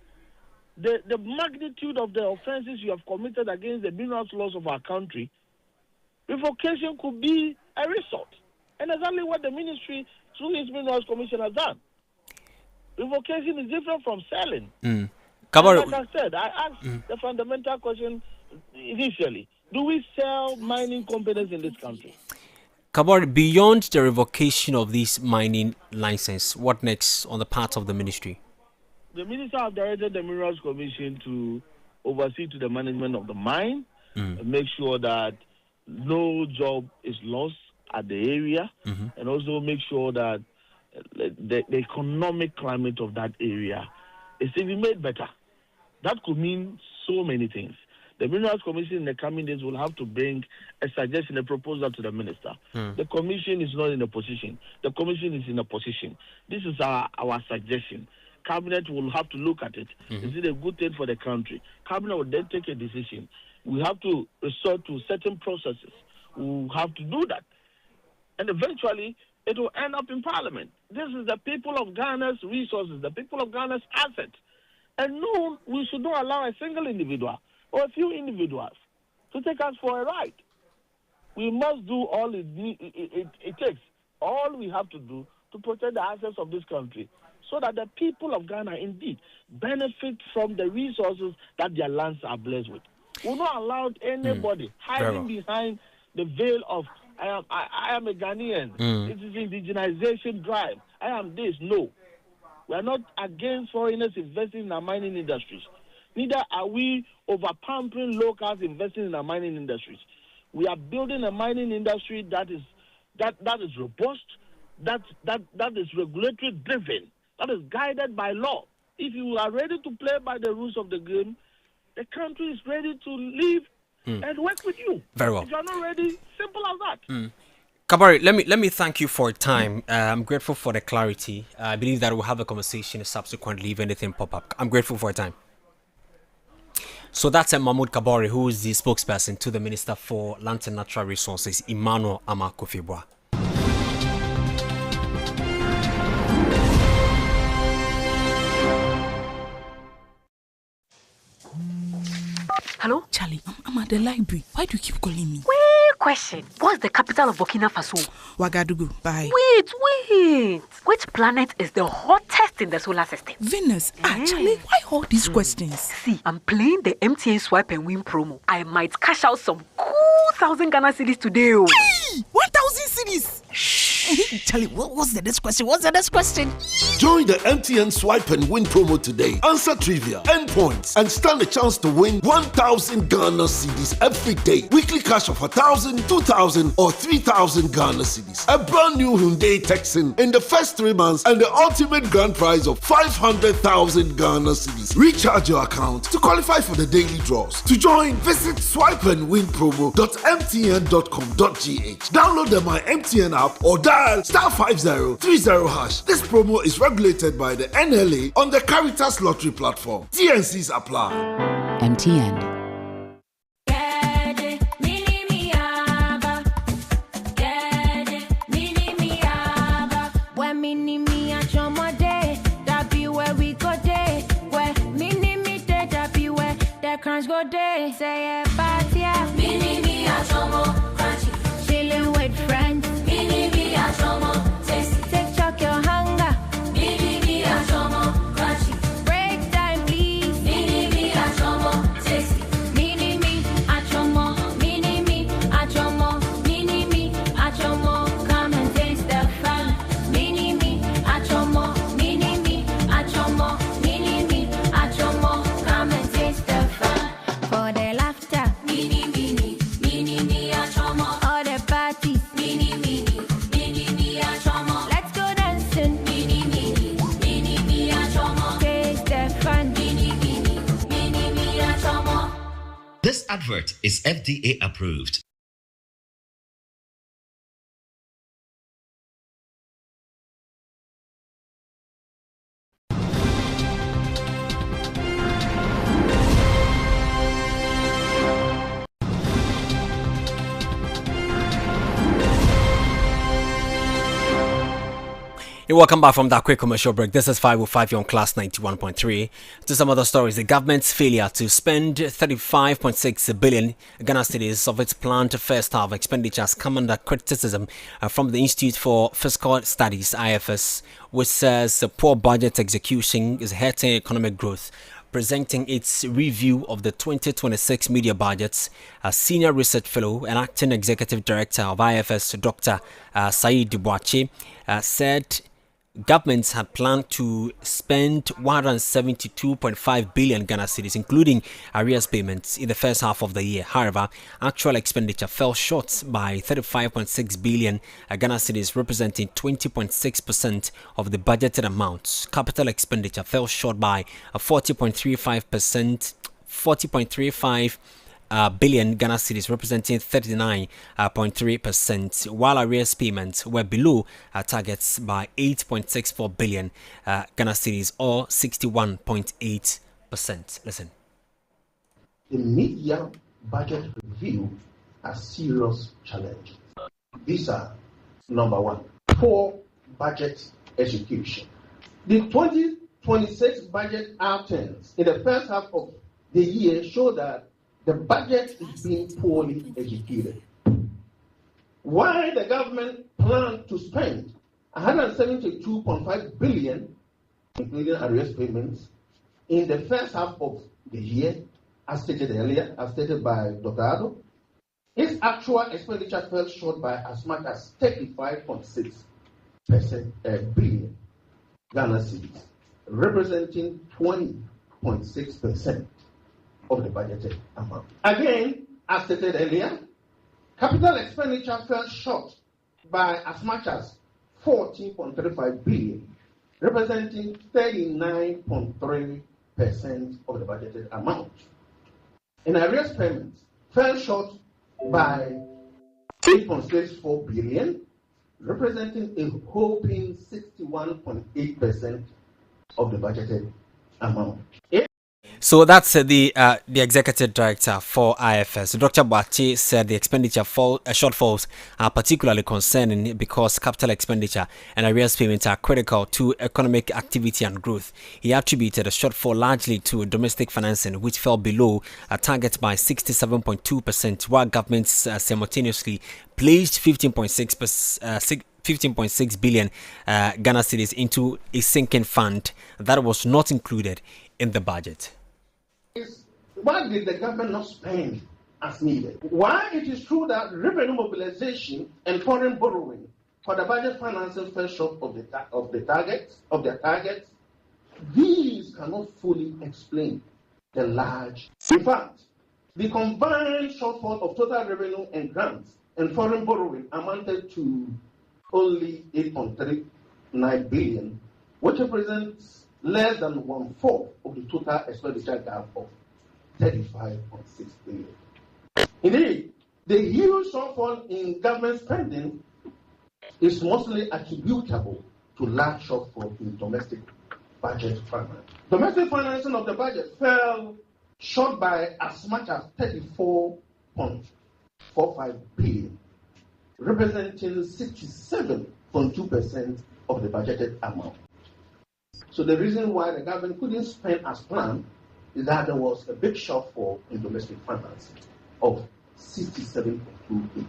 the magnitude of the offenses you have committed against the minerals laws of our country, revocation could be a resort. And exactly what the ministry, through its Minerals Commission, has done. Revocation is different from selling. Like I said, I asked the fundamental question initially. Do we sell mining companies in this country? Kabari, beyond the revocation of this mining license, what next on the part of the ministry? The minister has directed the Minerals Commission to oversee to the management of the mine, and make sure that no job is lost at the area, and also make sure that the economic climate of that area is even made better. That could mean so many things. The Minerals Commission in the coming days will have to bring a suggestion, a proposal to the minister. The commission is not in a position. The commission is in a position. This is our suggestion. Cabinet will have to look at it. Is it a good thing for the country? Cabinet will then take a decision. We have to resort to certain processes. We have to do that. And eventually, it will end up in Parliament. This is the people of Ghana's resources, the people of Ghana's assets. And no, we should not allow a single individual or a few individuals to take us for a ride. We must do all it takes, all we have to do to protect the assets of this country so that the people of Ghana indeed benefit from the resources that their lands are blessed with. We will not allow anybody hiding behind the veil of I am a Ghanaian. It is indigenization drive. I am this. No. We are not against foreigners investing in our mining industries. Neither are we over-pampering locals investing in our mining industries. We are building a mining industry that is robust, that is regulatory driven, that is guided by law. If you are ready to play by the rules of the game, the country is ready to live and work with you. Very well. If you are not ready, simple as that. Kabari, let me thank you for your time. I'm grateful for the clarity. I believe that we'll have a conversation subsequently if anything pop up. I'm grateful for your time. So that's Mahmoud Kabari, who is the spokesperson to the Minister for Land and Natural Resources, Emmanuel Amakofibwa. Hello? Charlie, I'm at the library. Why do you keep calling me? Wait, question. What's the capital of Burkina Faso? Ouagadougou. Bye. Wait. Which planet is the hottest in the solar system? Venus. Charlie, why all these questions? See, I'm playing the MTN Swipe and Win promo. I might cash out some cool 1,000 Ghana cedis today. Hey! 1,000 cedis! Charlie, what's the next question? Join the MTN Swipe and Win promo today. Answer trivia, earn points, and stand a chance to win 1,000 Ghana cedis every day. Weekly cash of 1,000, 2,000, or 3,000 Ghana cedis. A brand new Hyundai Texan in the first 3 months, and the ultimate grand prize of 500,000 Ghana cedis. Recharge your account to qualify for the daily draws. To join, visit swipeandwinpromo.mtn.com.gh. Download the My MTN app or dial *5030#. This promo is regulated by the NLA on the Caritas Lottery platform. TNCs apply. MTN. Go day, say it, but yeah. Mini me a chomo, crunchy. Chilling with friends. Mini me a chomo, tasty. Take chuck your hunger. Mini me a chomo, crunchy. Break time, please. Mini me a chomo, tasty. Mini me a chomo, mini me a chomo, mini me a chomo. Come and taste the fun. Mini me a chomo, mini me a chomo, mini me a chomo. Come and taste the fun. For the laughter, mini me a This advert is FDA approved. Hey, welcome back from that quick commercial break. This is 505 on Class 91.3. To some other stories, the government's failure to spend 35.6 billion Ghana cedis of its planned first half expenditure has come under criticism from the Institute for Fiscal Studies (IFS), which says poor budget execution is hurting economic growth. Presenting its review of the 2026 media budgets, a senior research fellow and acting executive director of IFS, Dr. Said Duboache, said governments had planned to spend 172.5 billion Ghana cedis, including arrears payments, in the first half of the year. However, actual expenditure fell short by 35.6 billion Ghana cedis, representing 20.6% of the budgeted amount. Capital expenditure fell short by 40.35 billion Ghana cedis, representing 39.3%, while arrears payments were below targets by 8.64 billion Ghana cedis, or 61.8%. Listen. The media budget review has serious challenges. These are: number one, poor budget execution. The 2026 budget outcomes in the first half of the year show that the budget is being poorly executed. While the government planned to spend 172.5 billion, including arrears payments, in the first half of the year, as stated earlier, as stated by Dr. Ado, its actual expenditure fell short by as much as 35.6 billion Ghana cedis, representing 20.6% of the budgeted amount. Again, as stated earlier, capital expenditure fell short by as much as 14.35 billion, representing 39.3% of the budgeted amount. And arrears payments fell short by 8.64 billion, representing a whopping 61.8% of the budgeted amount. So that's the executive director for IFS. Dr. Boache said the expenditure shortfalls are particularly concerning because capital expenditure and arrears payments are critical to economic activity and growth. He attributed a shortfall largely to domestic financing, which fell below a target by 67.2%, while governments simultaneously placed 15.6 billion Ghana cedis into a sinking fund that was not included in the budget. Why did the government not spend as needed? While it is true that revenue mobilization and foreign borrowing for the budget financing fell short of their targets, these cannot fully explain the large. In fact, the combined shortfall of total revenue and grants and foreign borrowing amounted to only 8.39 billion, which represents less than 1/4 of the total expenditure gap of 35.6 billion. Indeed, the huge shortfall in government spending is mostly attributable to large shortfall in domestic budget finance. Domestic financing of the budget fell short by as much as 34.45 billion, representing 67.2% of the budgeted amount. So the reason why the government couldn't spend as planned is that there was a big shortfall in domestic finance of 67.2 billion.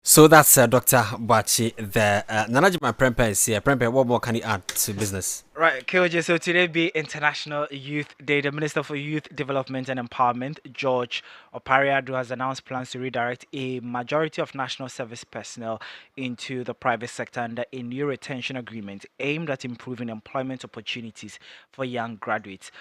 So that's Dr. Boache there. Nanajima Prempe is here. Prempe, what more can you add to business? Right, KOJ. So today be International Youth Day. The Minister for Youth Development and Empowerment, George Opariado, has announced plans to redirect a majority of national service personnel into the private sector under a new retention agreement aimed at improving employment opportunities for young graduates.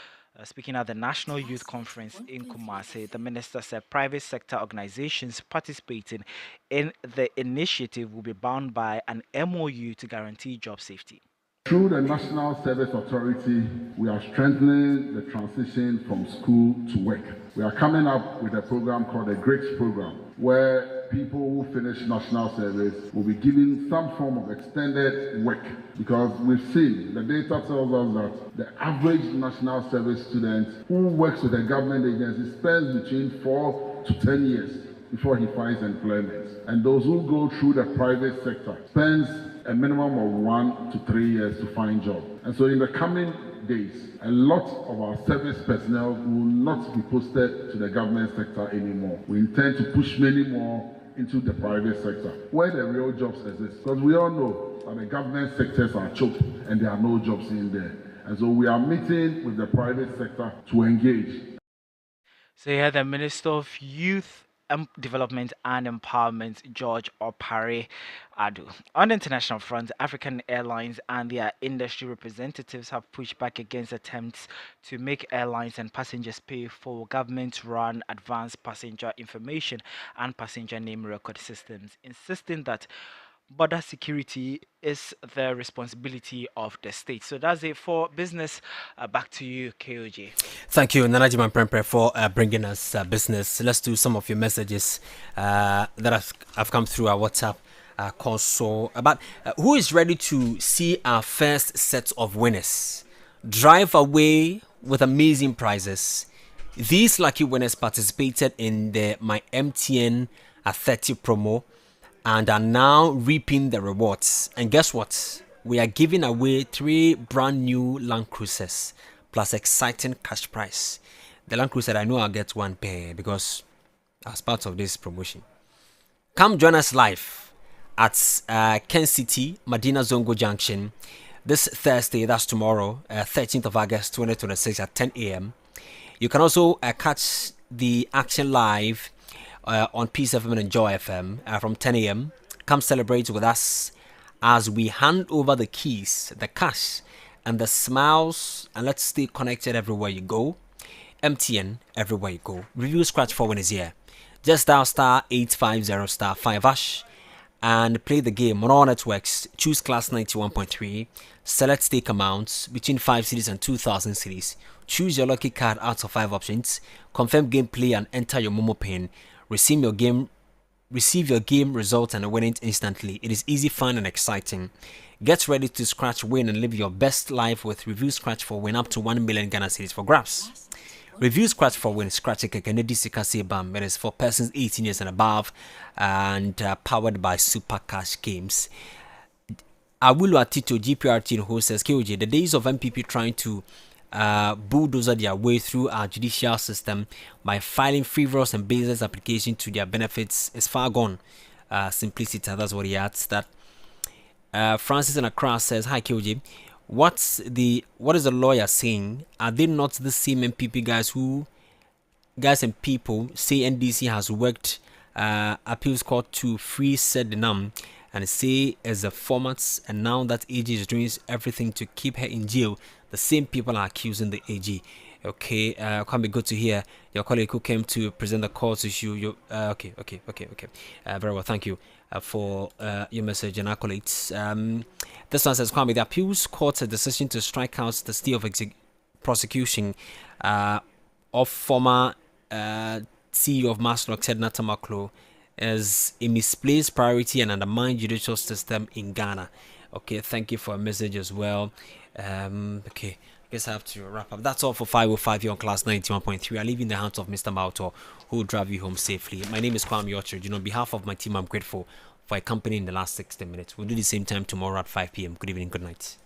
Speaking at the National Youth Conference in Kumasi, the minister said private sector organizations participating in the initiative will be bound by an MOU to guarantee job safety. Through the National Service Authority, we are strengthening the transition from school to work. We are coming up with a program called the GRICS program, where people who finish national service will be given some form of extended work, because we've seen, the data tells us that the average national service student who works with a government agency spends between 4 to 10 years before he finds employment. And those who go through the private sector spends a minimum of 1 to 3 years to find job. And so in the coming days, a lot of our service personnel will not be posted to the government sector anymore. We intend to push many more into the private sector, where the real jobs exist. Because we all know that the government sectors are choked and there are no jobs in there. And so we are meeting with the private sector to engage. So yeah, the Minister of Youth Development and Empowerment, George Opare Adu. On the international front, African airlines and their industry representatives have pushed back against attempts to make airlines and passengers pay for government-run advanced passenger information and passenger name record systems, insisting that border security is the responsibility of the state. So that's it for business. Back to you, KOJ. Thank you, Nanajiman Prempre, for bringing us business. Let's do some of your messages that have come through our WhatsApp console about who is ready to see our first set of winners drive away with amazing prizes. These lucky winners participated in the My MTN 30 promo and are now reaping the rewards. And guess what? We are giving away 3 brand new Land Cruisers plus exciting cash prize. The Land Cruiser, I know I'll get one pair because as part of this promotion. Come join us live at Ken City, Medina Zongo Junction this Thursday, that's tomorrow, 13th of August 2026 at 10 a.m. You can also catch the action live on Peace FM and Joy FM from 10 a.m. Come celebrate with us as we hand over the keys, the cash, and the smiles, and let's stay connected everywhere you go. MTN, everywhere you go. Review Scratch for when is here. Just dial star 850 star 5 hash and play the game on all networks. Choose class 91.3. Select stake amounts between 5 cities and 2,000 cities. Choose your lucky card out of 5 options. Confirm gameplay and enter your Momo pin. Receive your game results and win it instantly. It is easy, fun, and exciting. Get ready to scratch, win, and live your best life with Review Scratch for Win up to 1 million Ghana cedis for grabs. Review Scratch for Win, Scratch a Kennedy Sikasi Bam. It is for persons 18 years and above and powered by Super Cash Games. Awulu Atito, GPRT, who says, KOJ, the days of MPP trying to bulldozer their way through our judicial system by filing frivolous and baseless application to their benefits is far gone. Simplicity, that's what he adds. That Francis in Accra says, hi KOJ, what is the lawyer saying? Are they not the same MPP guys and people say NDC has worked appeals court to free said Nam and say as a format, and now that AG is doing everything to keep her in jail, the same people are accusing the AG. Okay, can be good to hear your colleague who came to present the court issue. Okay. Very well, thank you for your message and accolades. This one says, Kwame, the appeals court's decision to strike out the stay of prosecution of former CEO of Maslock, Ted Natamaklo, is a misplaced priority and undermine judicial system in Ghana. Okay, thank you for a message as well. Okay, I guess I have to wrap up. That's all for 505 here on Class 91.3. I leave you in the hands of Mr. Mauto, who will drive you home safely. My name is Kwame Okyere Jnr. On behalf of my team, I'm grateful for accompanying the last 60 minutes. We'll do the same time tomorrow at 5 p.m. Good evening, good night.